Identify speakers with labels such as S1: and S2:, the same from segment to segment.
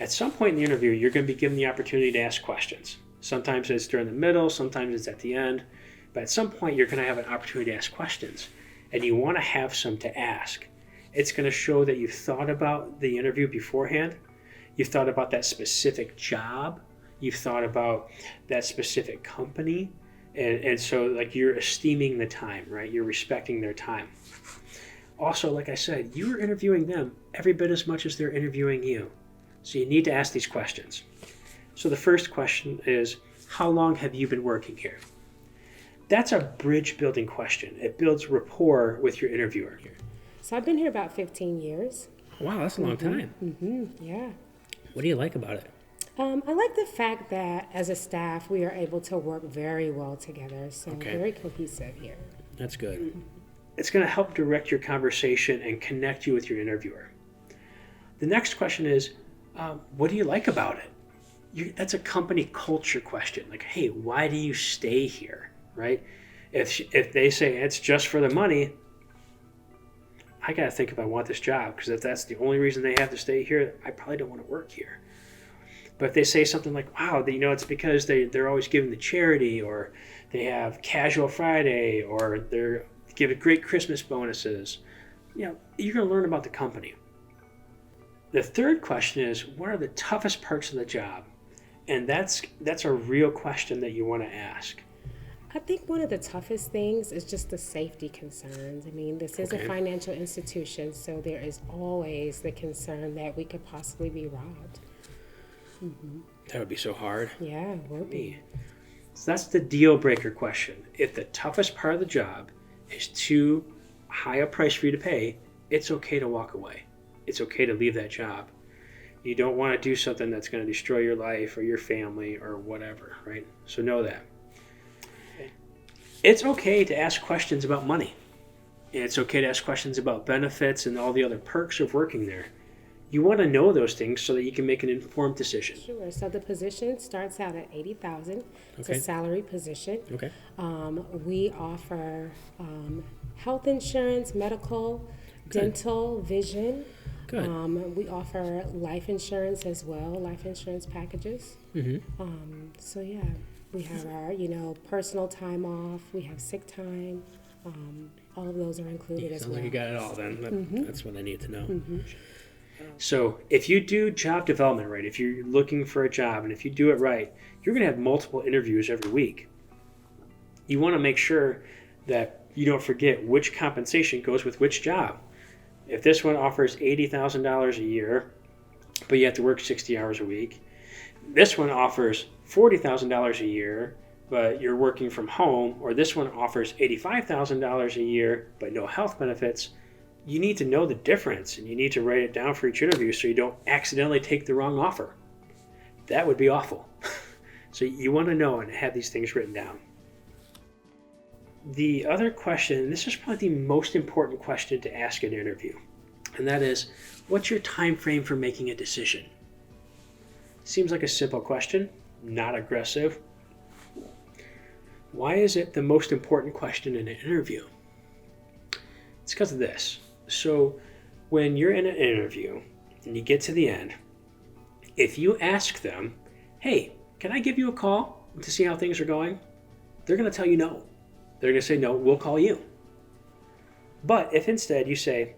S1: At some point in the interview, you're going to be given the opportunity to ask questions. Sometimes it's during the middle, sometimes it's at the end. But at some point, you're going to have an opportunity to ask questions. And you want to have some to ask. It's going to show that you've thought about the interview beforehand. You've thought about that specific job. You've thought about that specific company. And so like you're esteeming the time, right? You're respecting their time. Also, like I said, you are interviewing them every bit as much as they're interviewing you. So you need to ask these questions. So the first question is, how long have you been working here? That's a bridge building question. It builds rapport with your interviewer.
S2: So I've been here about 15 years.
S1: Wow, that's a long time.
S2: Yeah.
S1: What do you like about it?
S2: I like the fact that as a staff, we are able to work very well together. So very cohesive here.
S1: That's good. It's going to help direct your conversation and connect you with your interviewer. The next question is, what do you like about it? That's a company culture question. Like, hey, why do you stay here, right? If they say it's just for the money, I got to think if I want this job, because if that's the only reason they have to stay here, I probably don't want to work here. But if they say something like, wow, it's because they're always giving to charity, or they have casual Friday, or they're giving great Christmas bonuses, you're going to learn about the company. The third question is, what are the toughest parts of the job? And that's a real question that you want to ask.
S2: I think one of the toughest things is just the safety concerns. I mean, this is a financial institution, so there is always the concern that we could possibly be robbed.
S1: That would be so hard.
S2: Yeah, it would be.
S1: So that's the deal breaker question. If the toughest part of the job is too high a price for you to pay, it's okay to walk away. It's okay to leave that job. You don't want to do something that's going to destroy your life or your family or whatever, right? So know that. It's okay to ask questions about money. And it's okay to ask questions about benefits and all the other perks of working there. You want to know those things so that you can make an informed decision.
S2: Sure. So the position starts out at $80,000. It's a salary position.
S1: Okay.
S2: We offer health insurance, medical, dental, vision.
S1: Good.
S2: We offer life insurance as well, life insurance packages. So yeah, we have our personal time off. We have sick time. All of those are included as well.
S1: Sounds like you got it all then. That's what I need to know. So if you do job development right, if you're looking for a job and if you do it right, you're going to have multiple interviews every week. You want to make sure that you don't forget which compensation goes with which job. If this one offers $80,000 a year, but you have to work 60 hours a week, this one offers $40,000 a year, but you're working from home, or this one offers $85,000 a year, but no health benefits, you need to know the difference, and you need to write it down for each interview so you don't accidentally take the wrong offer. That would be awful. So you want to know and have these things written down. The other question, and this is probably the most important question to ask in an interview, and that is, what's your time frame for making a decision? Seems like a simple question, not aggressive. Why is it the most important question in an interview? It's because of this. So when you're in an interview and you get to the end, if you ask them, hey, can I give you a call to see how things are going? They're going to tell you no. They're going to say, no, we'll call you. But if instead you say,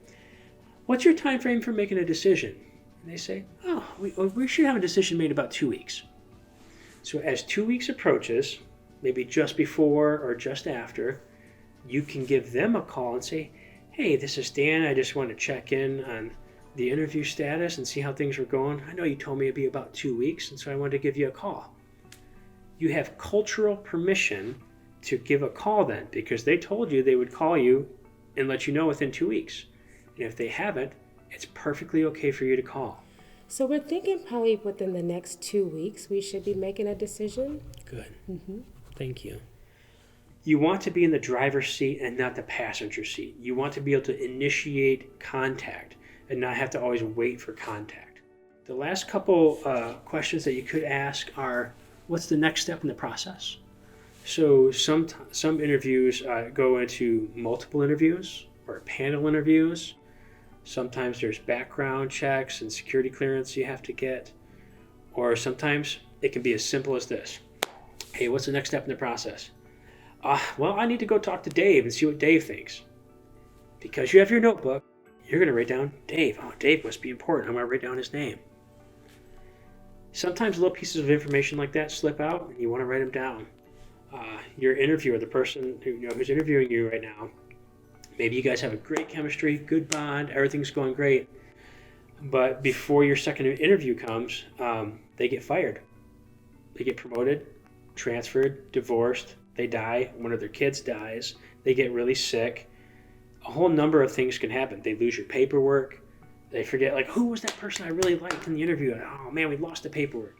S1: what's your time frame for making a decision? And they say, oh, we should have a decision made about 2 weeks. So as 2 weeks approaches, maybe just before or just after, you can give them a call and say, hey, this is Dan. I just want to check in on the interview status and see how things are going. I know you told me it'd be about 2 weeks, and so I wanted to give you a call. You have cultural permission to give a call then, because they told you they would call you and let you know within 2 weeks. And if they haven't, it's perfectly okay for you to call.
S2: So we're thinking probably within the next 2 weeks we should be making a decision.
S1: Good. Thank you. You want to be in the driver's seat and not the passenger seat. You want to be able to initiate contact and not have to always wait for contact. The last couple questions that you could ask are, what's the next step in the process? So some interviews go into multiple interviews or panel interviews. Sometimes there's background checks and security clearance you have to get. Or sometimes it can be as simple as this. Hey, what's the next step in the process? Well, I need to go talk to Dave and see what Dave thinks. Because you have your notebook, you're going to write down Dave. Oh, Dave must be important. I'm going to write down his name. Sometimes little pieces of information like that slip out, and you want to write them down. Your interviewer, the person who's interviewing you right now, maybe you guys have a great chemistry, good bond, everything's going great. But before your second interview comes, they get fired. They get promoted, transferred, divorced, they die, one of their kids dies, they get really sick. A whole number of things can happen. They lose your paperwork. They forget, like, who was that person I really liked in the interview? Oh man, we lost the paperwork.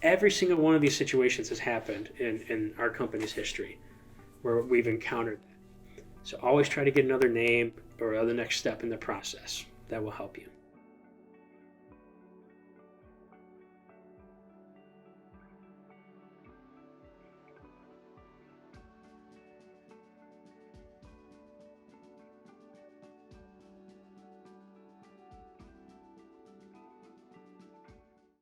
S1: Every single one of these situations has happened in our company's history where we've encountered that. So always try to get another name or the next step in the process. That will help you.